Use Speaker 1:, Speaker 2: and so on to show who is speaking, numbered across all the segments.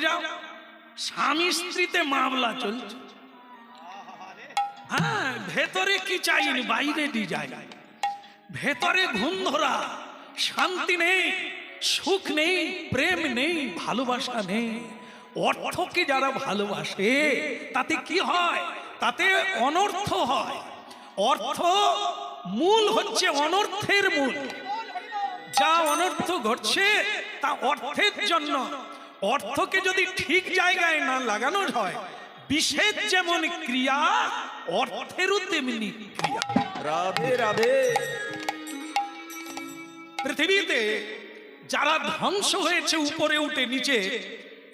Speaker 1: যাও, স্বামী স্ত্রীতে মামলা চলছে। হ্যাঁ, ভেতরে কি চাইনি, বাইরে ডিজাইন। ভেতরে ঘুম ধরা, শান্তি নেই, সুখ নেই, প্রেম নেই, ভালোবাসা নেই। অর্থকে যারা ভালোবাসে তাতে কি হয়? তাতে অনর্থ হয়। অর্থ মূল হচ্ছে অনর্থের মূল। যা অনর্থ ঘটছে তা অর্থের জন্য। অর্থকে যদি ঠিক জায়গায় না লাগানো হয়, বিষের যেমন ক্রিয়া, অর্থেরও তেমনি ক্রিয়া।
Speaker 2: রাধে রাধে।
Speaker 1: পৃথিবীতে যারা ধ্বংস হয়েছে উপরে উঠে নিচে,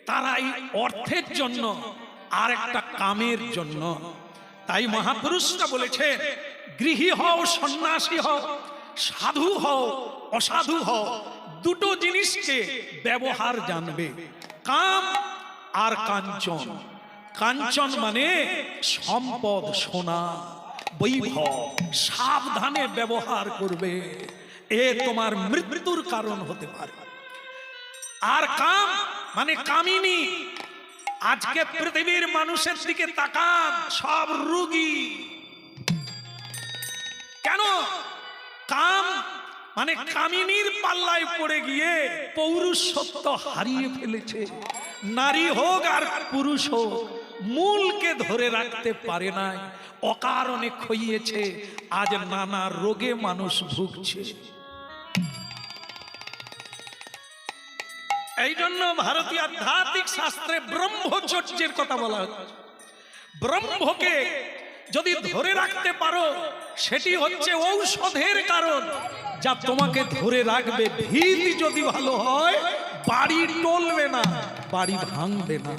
Speaker 1: তারা এই অর্থের জন্য আর একটা কামের জন্য। তাই মহাপুরুষরা বলেছে, গৃহী হও সন্ন্যাসী হও, সাধু হও অসাধু হও, দুটো জিনিসকে ব্যবহার জানবে, কাম আর কাঞ্চন। কাঞ্চন মানে সম্পদ, সোনা, বৈভব, সাবধানে ব্যবহার করবে, এ তোমার মৃত্যুর কারণ হতে পারে। আর কাম মানে কামিনী। আজকে পৃথিবীর মানুষের দিকে তাকান, সব রোগী। কেন? কাম মানে কামিনীর পাল্লায় পড়ে গিয়ে পৌরুষত্ব হারিয়ে ফেলেছে। নারী হোক আর পুরুষ হোক, মূলকে ধরে রাখতে পারে নাই, অকারণে খইয়েছে। আজ নানা রোগে মানুষ ভুগছে। এই জন্য ভারতীয় আধ্যাত্মিক শাস্ত্রে ব্রহ্মচর্যের কথা বলা হচ্ছে। ব্রহ্মকে যদি ধরে রাখতে পারো, সেটি হচ্ছে ঔষধের কারণ, যা তোমাকে ধরে রাখবে। ভিত যদি ভালো হয়, বাড়ি টলবে না, বাড়ি ভাঙবে না।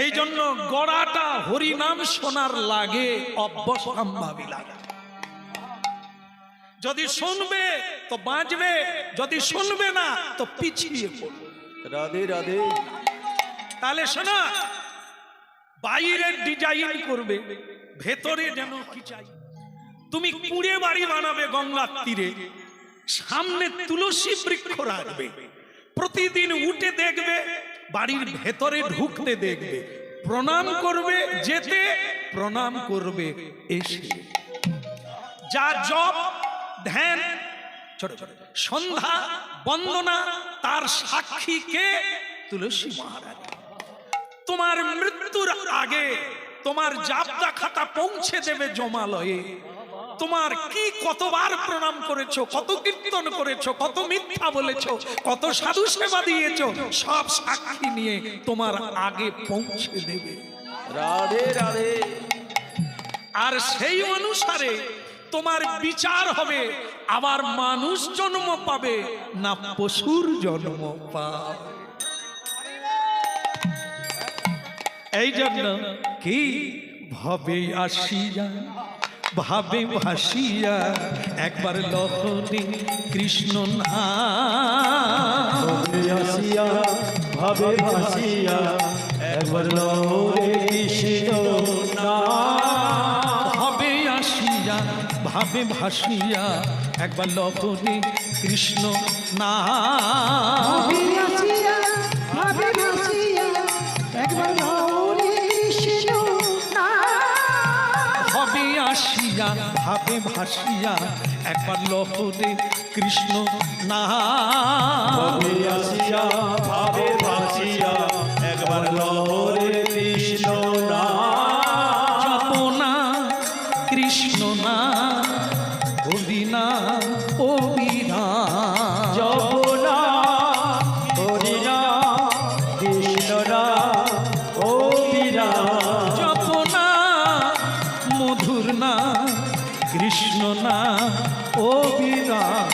Speaker 1: এই জন্য গড়াটা হরিনাম শোনার লাগে, অবশ্যম্ভাবী লাগে। যদি শুনবে তো বাঁচবে, যদি শুনবে না তো পিছিয়ে পড়বে।
Speaker 2: রাধে রাধে।
Speaker 1: তাহলে শোনা, বাইরের ডিজাইন করবে, ভেতরে যেন কি চাই। তুমি কুঁড়ে বাড়ি বানাবে গঙ্গার তীরে, সামনে তুলসী বৃক্ষ রাখবে, প্রতিদিন উঠে দেখবে, বাড়ির ভেতরে ঢুকতে দেখবে, প্রণাম করবে যেতে, প্রণাম করবে এসে। যা জপ ধ্যান, ছোট ছোট সন্ধ্যা বন্দনা, তার সাক্ষী কে? তুলসী মহারাজ। তোমার মৃত্যুর আগে তোমার জাবদা খাতা পৌঁছে দেবে জমালয়ে। তোমার কি কতবার প্রণাম করেছো, কত কীর্তন করেছো, কত মিথ্যা বলেছো, কত সাধু সেবা দিয়েছো, সব সাক্ষী নিয়ে তোমার আগে পৌঁছে দেবে।
Speaker 2: রাধে রাধে।
Speaker 1: আর সেই অনুসারে তোমার বিচার হবে, আবার মানুষ জন্ম পাবে না পশুর জন্ম পাবে। এই জন্য কি ভাবে আসিয়া ভাবে ভাসিয়া একবার লহরে কৃষ্ণ নাম।
Speaker 2: আসিয়া ভাবে ভাসিয়া একবার লহরে কৃষ্ণ নাম।
Speaker 1: ভাবে আসিয়া ভাবে ভাসিয়া একবার লহরে কৃষ্ণ নাম। ভাবে আসিয়া ভাবে ভাসিয়া একবার লহরে কৃষ্ণ নাম।
Speaker 2: ভাবে আসিয়া ভাবে ভাসিয়া একবার লহরে কৃষ্ণ নাম।
Speaker 1: জপনা কৃষ্ণ নাম, হরি নাম অবিরাম।
Speaker 2: জপনা হরি নাম কৃষ্ণ নাম অবিরাম।
Speaker 1: জপনা মধুর নাম কৃষ্ণ নাম অবিরাম।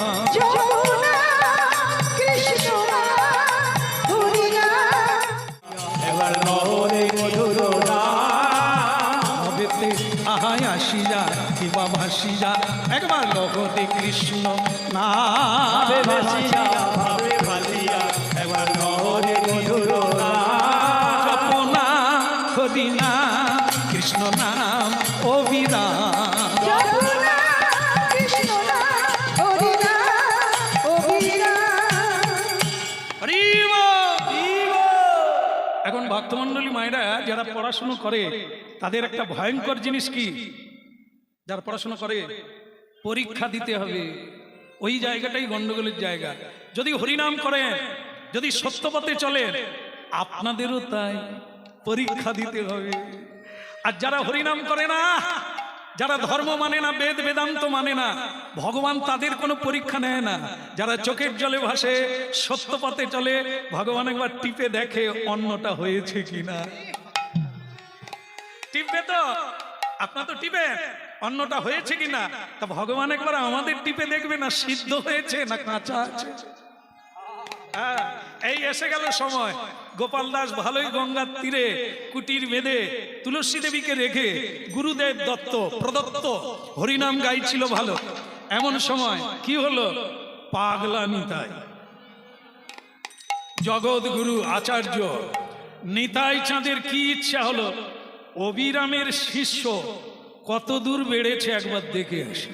Speaker 2: এবার লহরে মধুর নাম।
Speaker 1: হবেতে আহায় আসিয়া কিবা ভাসিয়া একবার লহরে কৃষ্ণ নাম।
Speaker 2: ভাবে ভাসিয়া ভাবে ভাসিয়া একবার লহরে মধুর নাম।
Speaker 1: জপনা হরি নাম কৃষ্ণ নাম অবিরাম। হরি বল। এখন ভক্তমণ্ডলী মায়েরা যারা পড়াশুনো করে তাদের একটা ভয়ঙ্কর জিনিস কি, যারা পড়াশুনো করে পরীক্ষা দিতে হবে, ওই জায়গাটাই গন্ডগোলের জায়গা। যদি হরিনাম করেন, যদি সত্যপথে চলেন, আপনাদেরও তাই পরীক্ষা দিতে হবে। আর যারা হরিনাম করে না, যারা ধর্ম মানে না, বেদ বেদান্ত মানে না, ভগবান তাদের কোনো পরীক্ষা নেয় না। যারা চোখের জলে ভাসে, সত্যপথে চলে, ভগবান একবার টিপে দেখে অন্নটা হয়েছে কিনা। টিপবে তো, আপনার তো টিপে অন্নটা হয়েছে কিনা, তা ভগবান একবার আমাদের টিপে দেখবে না সিদ্ধ হয়েছে না কাঁচা আছে। এই এসে গেল সময়। গোপাল দাস ভালোই গঙ্গার তীরে কুটির বেঁধে তুলসী দেবীকে রেখে গুরুদেব দত্ত প্রদত্ত হরিনাম গাইছিল ভালো। এমন সময় কি হলো, পাগলা নিতাই জগৎ গুরু আচার্য নিতাই চাঁদের কি ইচ্ছা হলো, অবিরামের শিষ্য কত দূর বেড়েছে একবার দেখে আসে।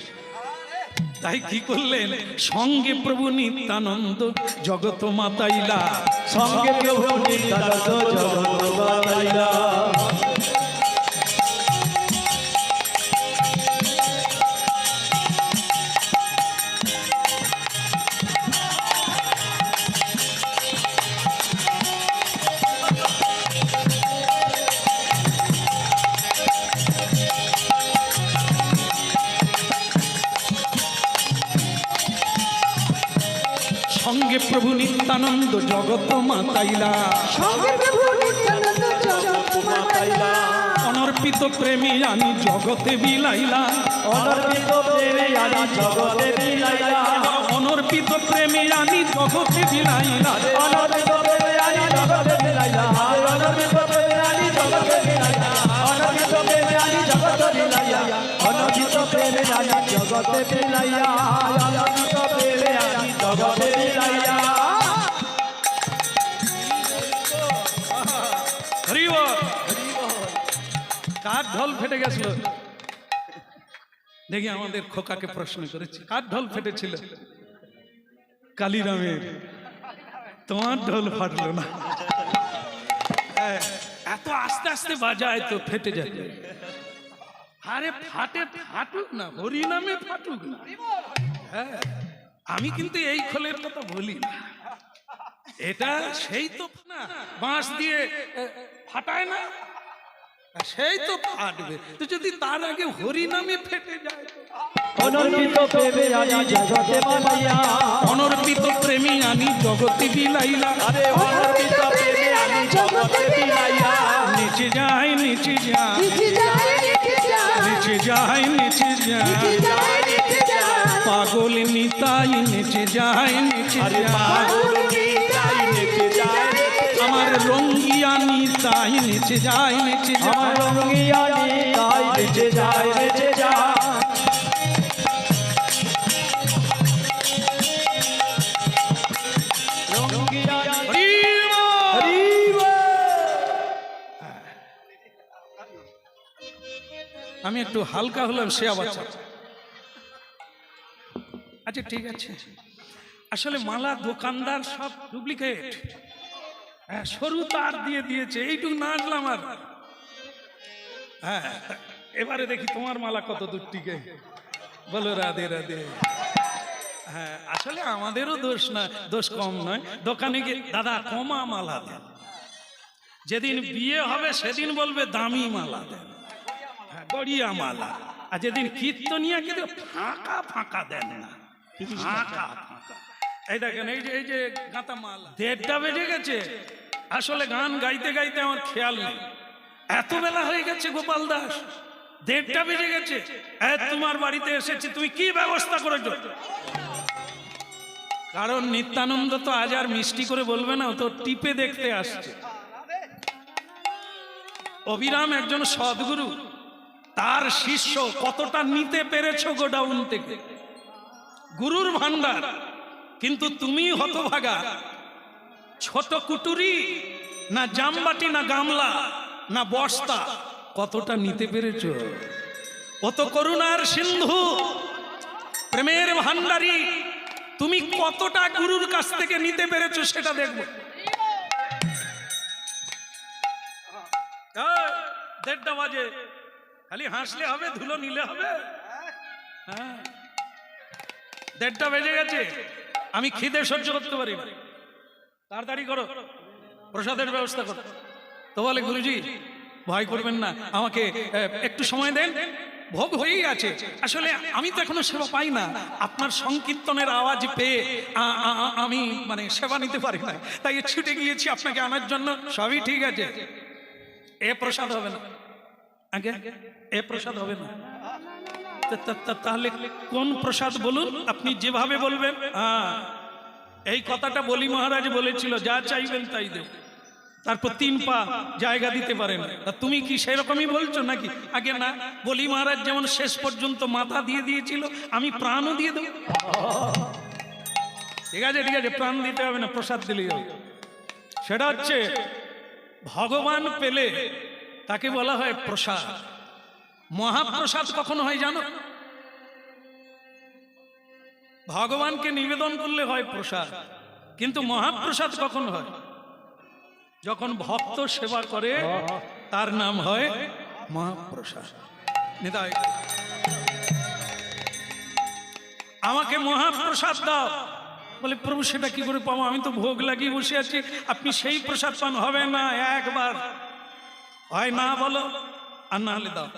Speaker 1: তাই কি করলেন, সঙ্গে প্রভু নিত্যানন্দ জগত মাতাইলা,
Speaker 2: সঙ্গে প্রভু নিত্যানন্দ জগৎ মাতাইলা।
Speaker 1: সঙ্গে প্রভু নিত্যানন্দ জগত মাতাইলা,
Speaker 3: সঙ্গে প্রভু নিত্যানন্দ জগৎ মাতাইলা।
Speaker 1: অনর্পিত প্রেমী আনি জগতে বিলাইলা,
Speaker 2: অনর্পিত প্রেমে আনি জগতে বিলাইলা।
Speaker 1: অনর্পিত প্রেমী আনি জগতে বিলাইলা,
Speaker 2: অনর্পিত প্রেমে আনি জগতে বিলাইলা। অনর্পিত প্রেমে আনি জগতে বিলাইলা। অনর্পিত প্রেমে আনি জগতে বিলাইলা। অনর্পিত প্রেমে আনি জগতে বিলাইলা। অনর্পিত প্রেমে আনি জগতে বিলাইলা।
Speaker 1: হরি বল। কার ঢোল ফেটে গেছিল দেখি, আমাদের খোকাকে প্রশ্ন করেছি কার ঢোল ফেটেছিল, কালীরামের। তোমার ঢোল ফাটলো না, এত আস্তে আস্তে বাজায় তো ফেটে যায়। আরে ফাটে, ফাটুক না, হরি নামে ফাটুক না। হ্যাঁ, আমি কিন্তু এই খোলের কথা বলি না, এটা সেই তো না বাঁশ দিয়ে ফাটায় না, সেই তো ফাটবে। তো যদি তার আগে হরি নামে ফেটে যায়,
Speaker 2: অনর্পিত প্রেমে আনি জগতে মাতাইলা।
Speaker 1: অনর্পিত প্রেমী আনি জগতে বিলাইলা।
Speaker 2: আরে অনর্পিত প্রেমে আনি জগতে বিলাইলা।
Speaker 1: নিচে যায়, নিচে যায়,
Speaker 3: নিচে যায়, নিচে যায়,
Speaker 1: নিচে যায়, নিচে যায়,
Speaker 3: নিচে যায়, নিচে যায়।
Speaker 1: পাগল নিতাই নিচে যায়, নিচে
Speaker 2: আরে
Speaker 1: যায়,
Speaker 2: পাগল নিতাই নিচে যায়, নিচে যায়।
Speaker 1: আমার রঙ্গিয়া নিতাই নিচে যায়, নিচে
Speaker 2: আমার
Speaker 1: যায়,
Speaker 2: রঙ্গিয়া নিতাই নিচে যায়, নিচে যায়। রঙ্গিয়া
Speaker 1: হরি বল।
Speaker 2: হরি বল।
Speaker 1: আমি একটু হালকা হলাম, সে আবার চাপ। আচ্ছা ঠিক আছে, আসলে মালা দোকানদার সব ডুপ্লিকেট, সরু তার দিয়ে দিয়েছে, এইটুকু না আসলাম আর। হ্যাঁ, এবারে দেখি তোমার মালা কত দূর টিকে, বলো রাধে রাধে। হ্যাঁ, আসলে আমাদেরও দোষ না, দোষ কম নয়। দোকানে গিয়ে দাদা কমা মালা দেন, যেদিন বিয়ে হবে সেদিন বলবে দামি মালা দেন, হ্যাঁ, গড়িয়া মালা। আর যেদিন কীর্তনিয়া কিন্তু ফাঁকা ফাঁকা দেন না, ফাঁকা ফাঁকা। এই দেখেন, এই যে গাঁথা মালা 1:30 বেজে গেছে, আসলে গান গাইতে গাইতে আমার খেয়াল নেই, এত বেলা হয়ে গেছে গোপাল দাস, 1:30 বেজে গেছে। তোমার বাড়িতে এসেছি, তুমি কি ব্যবস্থা করেছো? কারণ নিত্যানন্দ তো আজ আর মিষ্টি করে বলবে না, ও তো টিপে দেখতে আসছে। অবিরাম একজন সদ্গুরু, তার শিষ্য কতটা নিতে পেরেছো গোডাউন থেকে, গুরুর ভান্ডার। কিন্তু তুমি হতভাগা, ছোট কুটুরি, না জামবাটি, না গামলা, না বস্তা, কতটা নিতে পেরেছো? ও তো করুণার সিন্ধু, প্রেমের ভান্ডারী, তুমি কতটা গুরুর কাছ থেকে নিতে পেরেছো সেটা দেখবো। 1:30 বাজে, খালি হাসলে হবে, ধুলো নিলে হবে? হ্যাঁ, 1:30 বেজে গেছে, আমি খিদে সহ্য করতে পারি না, তাড়াতাড়ি করো, প্রসাদের ব্যবস্থা করো। তো বলে গুরুজি ভয় করবেন না, আমাকে একটু সময় দেন, ভোগ হয়েই আছে, আসলে আমি তো এখনো সেবা পাই না, আপনার সংকীর্তনের আওয়াজ পেয়ে আমি মানে সেবা নিতে পারি না, তাই ছুটে গিয়েছি আপনাকে আনার জন্য। সবই ঠিক আছে, এ প্রসাদ হবে না, আগে এ প্রসাদ হবে না। তাহলে কোন প্রসাদ বলুন, আপনি যেভাবে বলবেন। হ্যাঁ, এই কথাটা বলি মহারাজ বলেছিল, যা চাইবেন তাই দেব, তারপর 3 পা জায়গা দিতে পারেন। তুমি কি সেরকমই বলছো নাকি? আগে না, বলি মহারাজ যেমন শেষ পর্যন্ত মাথা দিয়ে দিয়েছিল, আমি প্রাণও দিয়ে দেব। ঠিক আছে ঠিক আছে, প্রাণ দিতে হবে না, প্রসাদ দিলেই হবে। সেটা হচ্ছে ভগবান পেলে তাকে বলা হয় প্রসাদ। মহাপ্রসাদ কখন হয় জানো? ভগবানকে নিবেদন করলে হয় প্রসাদ, কিন্তু মহাপ্রসাদ কখন হয়? যখন ভক্ত সেবা করে, তার নাম হয় মহাপ্রসাদ। নিতাই, আমাকে মহাপ্রসাদ দাও। বলে প্রভু সেটা কি করে পাবো, আমি তো ভোগ লাগিয়ে বসে আছি, আপনি সেই প্রসাদ পান? হবে না, একবার হয় না বলো, আর না হলে দাও।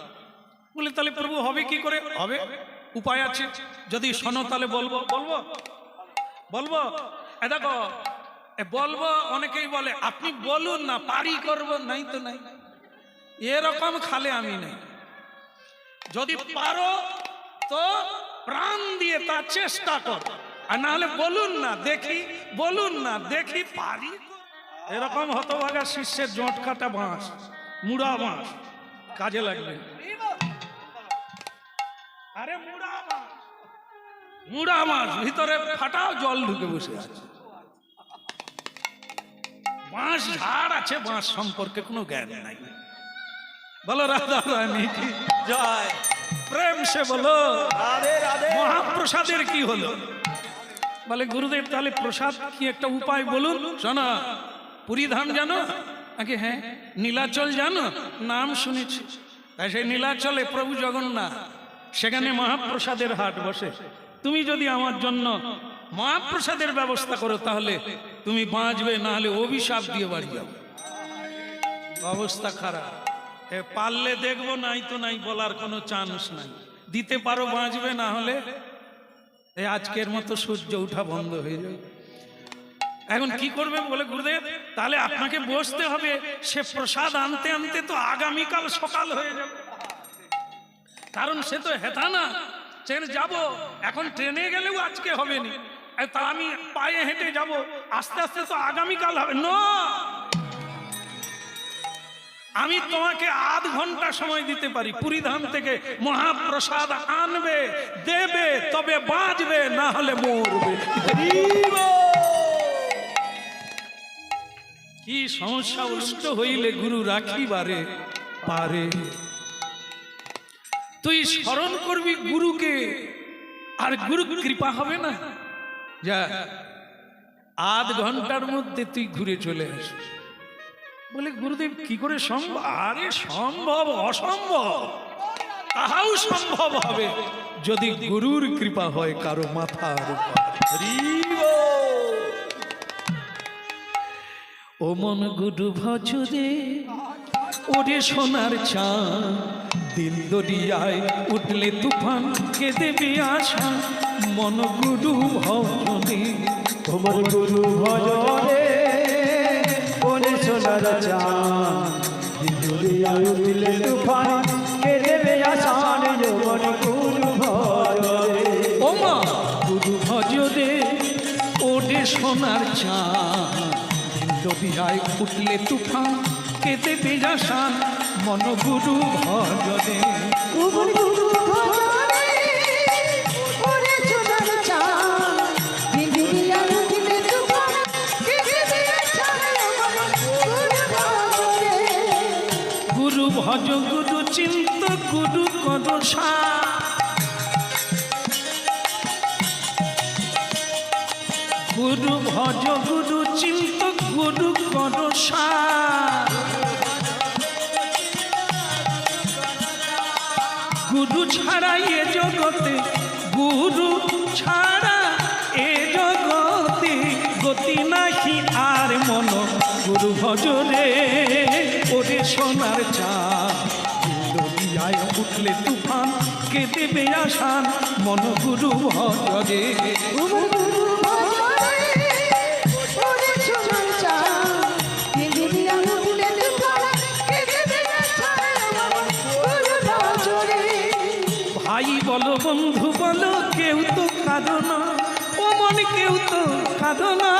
Speaker 1: বলে তাহলে প্রভু হবে কি করে? হবে, উপায় আছে, যদি শোনো তাহলে বলবো। বলবো বলবো দেখো, বলবো, অনেকেই বলে আপনি বলুন না, পারি করবো, নাই তো নাই, এরকম খালে আমি নেই। যদি পারো তো প্রাণ দিয়ে তার চেষ্টা কর, আর না হলে বলুন না দেখি, বলুন না দেখি, পারি। এরকম হতভাগা শিষ্যের জোট কাটা বাঁশ, মুড়া বাঁশ কাজে লাগবে। আরে মুড়া মাছ ভিতরে ফাটাও জল ঢুকে বসে আছে, বাঁশ ঝাড় আছে, বাঁশ সম্পর্কে কোনো জ্ঞান নাই। বলো রাধা রানী কি জয়, প্রেম সে বলো
Speaker 2: রাধে রাধে।
Speaker 1: মহাপ্রসাদের কি হলো? বলে গুরুদেব তাহলে প্রসাদ কি একটা উপায় বলুন। শোনো, পুরী ধাম জানো? আগে হ্যাঁ। নীলাচল জানো? নাম শুনেছি। তাই সেই নীলাচলে প্রভু জগন্নাথ, সেখানে মহাপ্রসাদের হাট বসে। তুমি যদি আমার জন্য মহাপ্রসাদের ব্যবস্থা করো তাহলে তুমি বাঁচবে, না হলে অভিশাপ দিয়ে বাড়ি যাবে। অবস্থা খারাপ, পারলে দেখবো, নাই তো নাই, বলার কোনো চান্স নাই। দিতে পারো বাঁচবে, না হলে এই আজকের মতো সূর্য ওঠা বন্ধ হয়ে যাবে। এখন কি করবে? বলে গুরুদেব তাহলে আপনাকে বসতে হবে, সে প্রসাদ আনতে আনতে তো আগামীকাল সকাল হয়ে যাবে, কারণ সে তো হেথা না, ট্রেন যাব, এখন ট্রেনে গেলেও আজকে হবে না, তা আমি পায়ে হেঁটে যাব, আস্তে আস্তে তো আগামীকাল হবে না। আমি তোমাকে আধ ঘন্টা সময় দিতে পারি, পুরীধাম থেকে মহাপ্রসাদ আনবে, দেবে, তবে বাঁচবে, না হলে মরবে। কি সমস্যা উষ্ট হইলে গুরু রাখিবারে পারে। তুই স্মরণ করবি গুরুকে, আর গুরু কৃপা হবে না। যা, আধ ঘন্টার মধ্যে তুই ঘুরে চলে আসিস। বলে গুরুদেব কি করে সম্ভব? আরে সম্ভব, অসম্ভব তাহাও সম্ভব হবে যদি গুরুর কৃপা হয় কারো মাথার উপর। ও মন গুরু ভজরে, ওরে সোনার চাঁদ, দিল দরিয়ায় উঠলে তুফান, কে দেবে আশা মন গুরু ভজরে।
Speaker 2: তোমার গুরু ভজরে, ওরে সোনার চাঁদ, দুনিয়ায় উঠলে তুফান, কে দেবে আসান মন গুরু ভজরে।
Speaker 1: ও মা গুরু ভজরে, ওরে সোনার চাঁদ, দরিয়ায় উঠলে তুফান, কে দেবে আশা মন গুরু ভজরে।
Speaker 3: তোমার গুরু ভজরে, ওরে সোনার চাঁদ, দুনিয়ায় উঠলে তুফান, কে দেবে আশা মন গুরু ভজরে।
Speaker 1: গুরু ভজ গুরু চিন্ত গুরু কর সাথ, গুরু ভজ গুরু চিন্ত গুরু কর সাথ, ছাড়া এ জগতে, গুরু ছাড়া এ জগতে গতি নাহি আর মন গুরু ভজরে। ওরে সোনার চাঁদ দরিয়ায় উঠলে তুফান, কে দেবে আসান মন গুরু ভজরে।
Speaker 3: তোমার গুরু ভজরে ওরে সোনার চাঁদ, পৃথিবী আঙুলে তুফান, কে দেবে আসান মন গুরু ভজরে।
Speaker 1: ভাই বলো বন্ধু বলো কেউ তো কাঁদো না, ও মন কেউ তো কাঁদো না।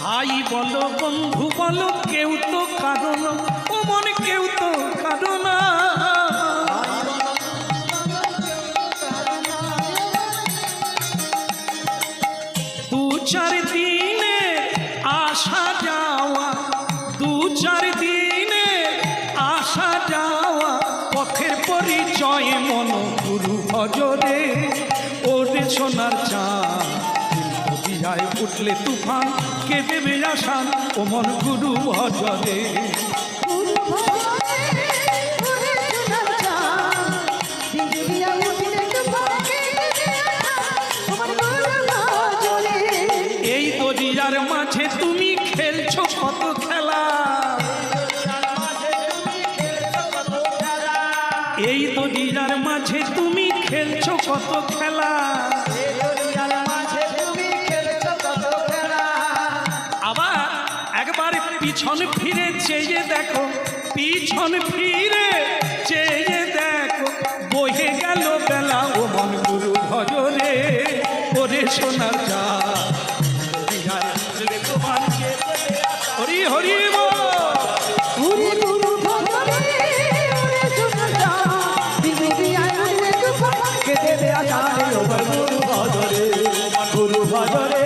Speaker 1: ভাই বলো বন্ধু বলো কেউ তো কাঁদো না, ও মন কেউ তো কাঁদো না। দু চার দিনে আসা যাওয়া, দু চার দিনে আসা যাওয়া, পথের পরিচয় মন গুরু ভজরে। ওরে সোনার চাঁদ দিয়ায় উঠলে তুফান, কে দেবে আসান ও মন গুরু ভজরে।
Speaker 3: গুরু ভজরে ওরে সোনার চাঁদ, পৃথিবী আঙুলে তুফান, কে দেবে আসান তোমার গুরু ভজরে।
Speaker 1: এই দরিয়ার মাঝে তুমি খেলছো কত খেলা, এই দরিয়ার মাঝে তুমি খেলছো কত খেলা। আবার একবার পিছন ফিরে চেয়ে দেখো, পিছন ফিরে চেয়ে দেখো, বহে গেল বেলা ও মন গুরু ভজরে। ওরে সোনার চাঁদ হরি হরি বল।
Speaker 3: ওরে গুরু ভজরে ওরে সোনার চাঁদ, পৃথিবী আঙুলে তুফান,
Speaker 2: কে দেবে আসান তোমার গুরু ভজরে। গুরু ভজরে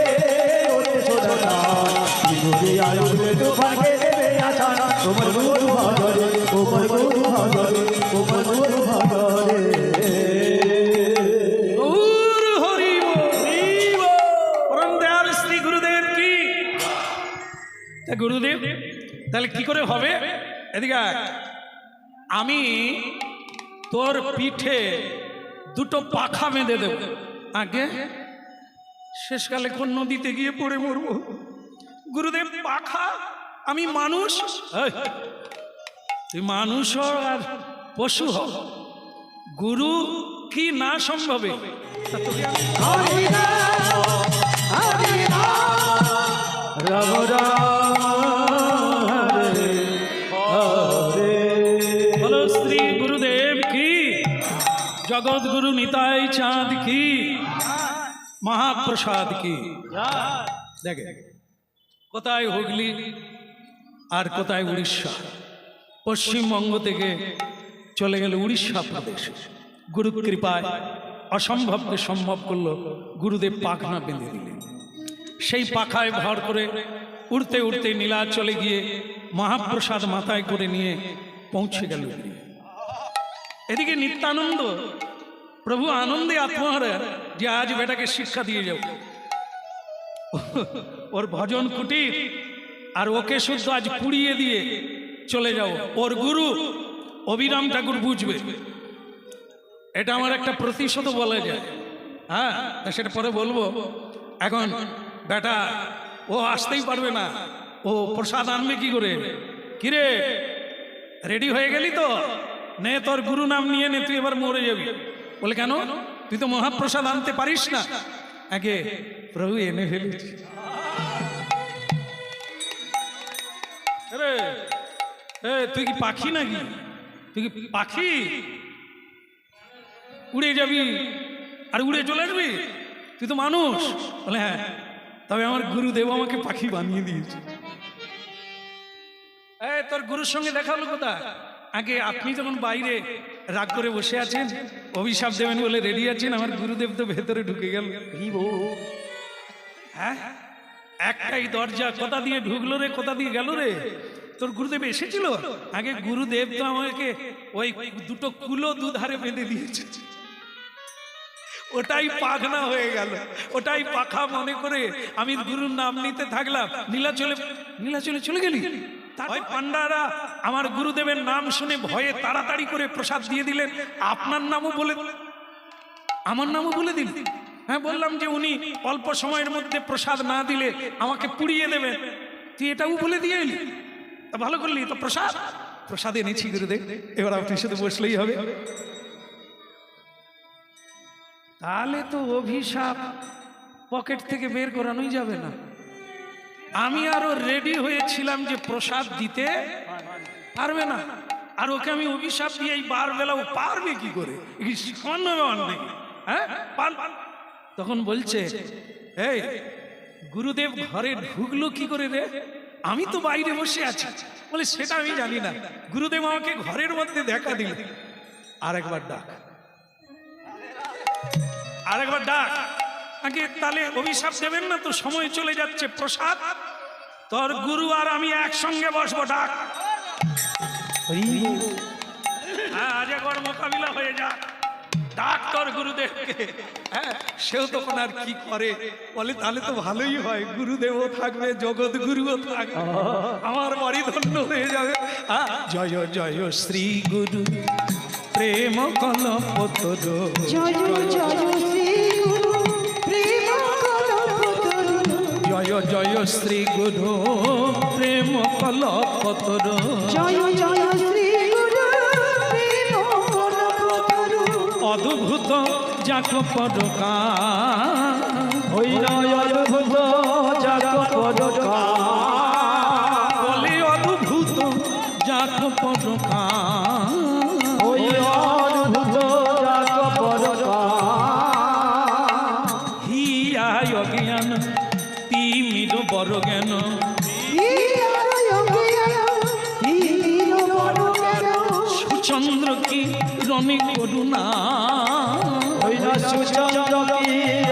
Speaker 2: ওরে সোনার চাঁদ, পৃথিবী আঙুলে তুফান, কে দেবে আসান তোমার গুরু ভজরে। তোমার গুরু ভজরে, তোমার গুরু ভজরে।
Speaker 1: গৌর হরি বল। পরম দয়াল শ্রী গুরুদেব কি। তা গুরুদেব তাহলে কি করে হবে? এদিকে আয়। আমি তোর পিঠে দুটো পাখা বেঁধে দেব, আগে শেষকালে কোন নদীতে গিয়ে পড়ে মরবো। গুরুদেব পাখা, আমি মানুষ, এই, তুই মানুষ হ আর পশু হ, গুরু কি না সম্ভবে? তা তোকে আমি
Speaker 3: হরি রাম হরি রাম
Speaker 2: রাম রাম হরে হরে।
Speaker 1: বলো শ্রী গুরুদেব কি, জগৎ গুরু নিতাই চাঁদ কি, মহাপ্রসাদ কি। দেখে কোথায় হুগলি আর কোথায় উড়িষ্যা, পশ্চিমবঙ্গ থেকে চলে গেল উড়িষ্যা প্রদেশে। গুরু কৃপায় অসম্ভবকে সম্ভব করলো, গুরুদেব পাখনা বেঁধে দিলেন। সেই পাখায় ভর করে উড়তে উড়তে নীলাচলে গিয়ে মহাপ্রসাদ মাথায় করে নিয়ে পৌঁছে গেল। এদিকে নিত্যানন্দ প্রভু আনন্দে আত্মহারা যে আজ বেটাকে শিক্ষা দিয়ে যাও, ওর ভজন কুটির আর ওকে শুদ্ধ আজ পুড়িয়ে দিয়ে চলে যাও। ওর গুরু অবিরাম ঠাকুর বুঝবে, এটা আমার একটা প্রতিশোধ বলা যায়। হ্যাঁ, সেটা পরে বলবো। এখন বেটা ও আসতেই পারবে না, ও প্রসাদ আনবে কি করে? কিরে রেডি হয়ে গেলি তো? নে তোর গুরু নাম নিয়ে নে, তুই এবার মরে যাবি। বলে কেন? তুই তো মহাপ্রসাদ আনতে পারিস না। আগে প্রভু এনে ফেলেছি। তুই কি পাখি নাকি? তুই কি পাখি? উড়ে যাবি আর উড়ে চলে আসবি? তুই তো মানুষ। বলে হ্যাঁ, তবে আমার গুরুদেব আমাকে পাখি বানিয়ে দিয়েছে। তোর গুরুর সঙ্গে দেখা হলো কোথায়? আগে আপনি যখন বাইরে রাগ করে বসে আছেন, অভিশাপ দেবেন বলে রেডি আছেন, আমার গুরুদেব তো ভেতরে ঢুকে গেল। হ্যাঁ, একটাই দরজা, কোথা দিয়ে ঢুকলো রে, কোথা দিয়ে গেল রে? তোর গুরুদেব এসেছিল। আগে গুরুদেব তো আমাকে ওই দুটো কুলো দুধারে বেঁধে দিয়েছে। ওটাই পাখনা হয়ে গেল, ওটাই পাখা মনে করে আমি গুরুর নাম নিতে থাকলাম। নীলাচলে চলে গেলি। ওই পান্ডারা আমার গুরুদেবের নাম শুনে ভয়ে তাড়াতাড়ি করে প্রসাদ দিয়ে দিলেন। আপনার নামও বলে, আমার নামও বলে দিল। হ্যাঁ, বললাম যে উনি অল্প সময়ের মধ্যে প্রসাদ না দিলে আমাকে পুড়িয়ে দেবেন, তুই এটাও বলে দিয়ে এলি। তা ভালো করলি, তো প্রসাদ এনেছি গুরুদেব, এবার আপনি শুধু বসলেই হবে। তাহলে তো অভিশাপ পকেট থেকে বের করানোই যাবে না। আমি আরো রেডি হয়েছিলাম যে প্রসাদ দিতে পারবে না, আর ওকে আমি অভিশাপ দিয়ে এই বার বেলা ও পারবে কি করে? সামান্য ব্যাপার নাকি? হ্যাঁ, তখন বলছে, এই গুরুদেব ঘরে ঢুকলো কি করে রে? আমি তো বাইরে বসে আছি। বলে সেটা আমি জানি না, গুরুদেব আমাকে ঘরের মধ্যে দেখা দিল। আরেকবার ডাক, আরেকবার ডাক। আগে তাহলে অভিশাপ দেবেন না তো, সময় চলে যাচ্ছে। প্রসাদ তোর গুরু আর আমি একসঙ্গে বসবো, ডাক। হ্যাঁ, আজ একবার মোকাবিলা হয়ে যা, ডাক তোর গুরুদেবকে। হ্যাঁ, সেও তখন আর কি করে, বলে তাহলে তো ভালোই হয়, গুরুদেবও থাকবে, জগৎ গুরুও থাকবে, আমার বাড়ি ধন্য হয়ে যাবে। জয় জয় শ্রী গুরু প্রেম কলপতর,
Speaker 3: জয় জয় শ্রী গুরু প্রেম কলপতর,
Speaker 1: জয় জয় শ্রী গুরু প্রেম কলপতর,
Speaker 3: জয় জয় শ্রী গুরু প্রেম কলপতর,
Speaker 1: অদ্ভুত যাক পরকা,
Speaker 2: ওই নয় অদ্ভুত যাক পরকা,
Speaker 1: বলে অদ্ভুত যাক পরকা,
Speaker 2: ওই অদ্ভুত যাক পরকা,
Speaker 1: হিয়া অজ্ঞান তিমির বড় জ্ঞান, সুচন্দ্র কি রণে করুণা,
Speaker 2: ওই না সুচন্দ্র কি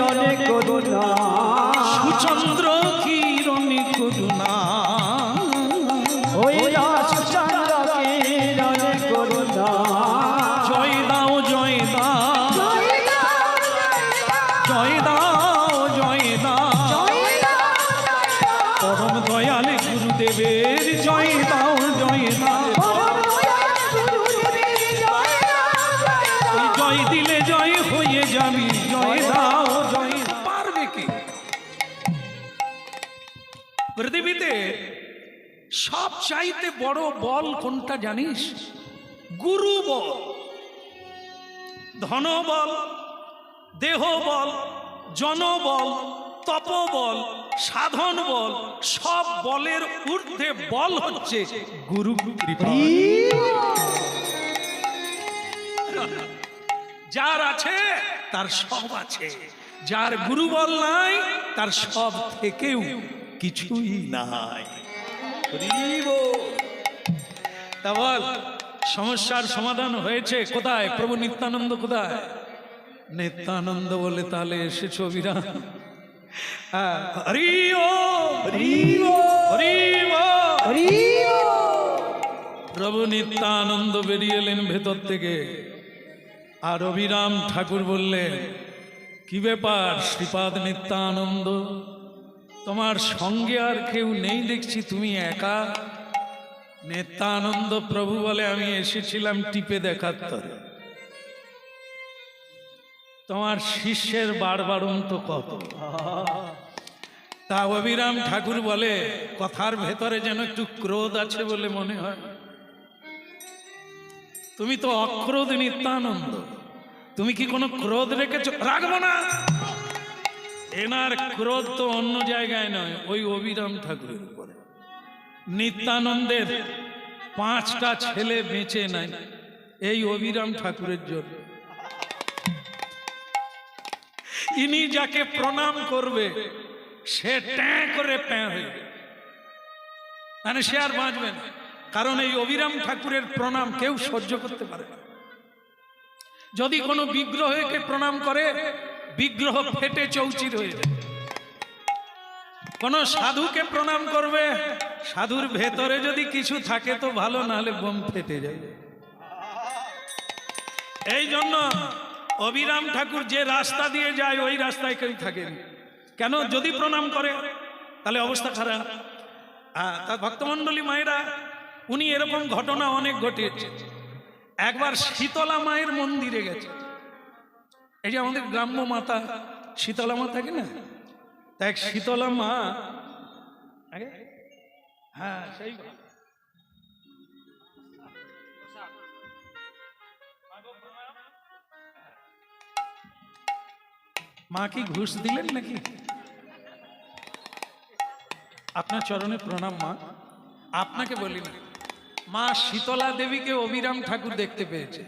Speaker 2: অনেক করুণা,
Speaker 1: সুচন্দ্র কি রণে করুণা,
Speaker 2: ওই না সুচন্দ্র কি অনেক করুণা,
Speaker 1: জয় দাও জয় দাও, জয় দাও জয় দাও, পরম দয়াল গুরুদেবের জয় দাও জয় দাও, জয় দিলে জয় হয়ে যাবি, জয় দাও জয় দাও। পারবে কি? পৃথিবীতে সব চাইতে বড় বল কোনটা জানিস? গুরু বল। ধনবল, দেহবল, জনবল, তপবল, সাধন বল, সব বলের ঊর্ধ্বে বল হচ্ছে গুরু কৃপা। যার আছে তার সব আছে, যার গুরু বল নাই তার সব থেকেও কিছুই নাই। তা বল, সমস্যার সমাধান হয়েছে কোথায়? প্রভু নিত্যানন্দ কোথায়? নিত্যানন্দ বলে তাহলে এসেছো বিরাম। হরি ও হরি ও হরি ও, প্রভু নিত্যানন্দ বেরিয়ে এলেন ভেতর থেকে। আর অবিরাম ঠাকুর বললেন, কি ব্যাপার শ্রীপাদ নিত্যানন্দ, তোমার সঙ্গে আর কেউ নেই দেখছি, তুমি একা? নিত্যানন্দ প্রভু বলে, আমি এসেছিলাম টিপে দেখার তরে। তোমার শিষ্যের বাড়বাড়ন্ত কত। তা অবিরাম ঠাকুর বলে, কথার ভেতরে যেন একটু ক্রোধ আছে বলে মনে হয়। তুমি তো অক্রোধ নিত্যানন্দ, তুমি কি কোনো ক্রোধ রেখেছ? রাখবো না। এনার ক্রোধ তো অন্য জায়গায় নয়, ওই অবিরাম ঠাকুরের উপরে। নিত্যানন্দের 5টা ছেলে বেঁচে নাই এই অবিরাম ঠাকুরের জন্য। ইনি যাকে প্রণাম করবে সে ট্যাঁ করে প্যাঁ হয়ে, মানে সে আর বাঁচবে না। কারণ এই অবিরাম ঠাকুরের প্রণাম কেউ সহ্য করতে পারে না। যদি কোনো বিগ্রহকে প্রণাম করে, বিগ্রহ ফেটে চৌচির হয়ে যায়। কোন সাধুকে প্রণাম করবে, সাধুর ভেতরে যদি কিছু থাকে তো ভালো, নাহলে বোম ফেটে যাবে। এই জন্য অবিরাম ঠাকুর যে রাস্তা দিয়ে যায় ওই রাস্তায় কেউ থাকেন কেন? যদি প্রণাম করে তাহলে অবস্থা খারাপ। তার ভক্তমণ্ডলী মায়েরা, উনি এরকম ঘটনা অনেক ঘটেছে। একবার শীতলা মায়ের মন্দিরে গেছে। এই যে আমাদের গ্রাম্য মাতা শীতলা মা থাকে না, তা এক শীতলা মা, হ্যাঁ সেই মা কি ঘুষ দিলেন নাকি? আপনার চরণে প্রণাম মা। আপনাকে বলি না, মা শীতলা দেবীকে অবিরাম ঠাকুর দেখতে পেয়েছে।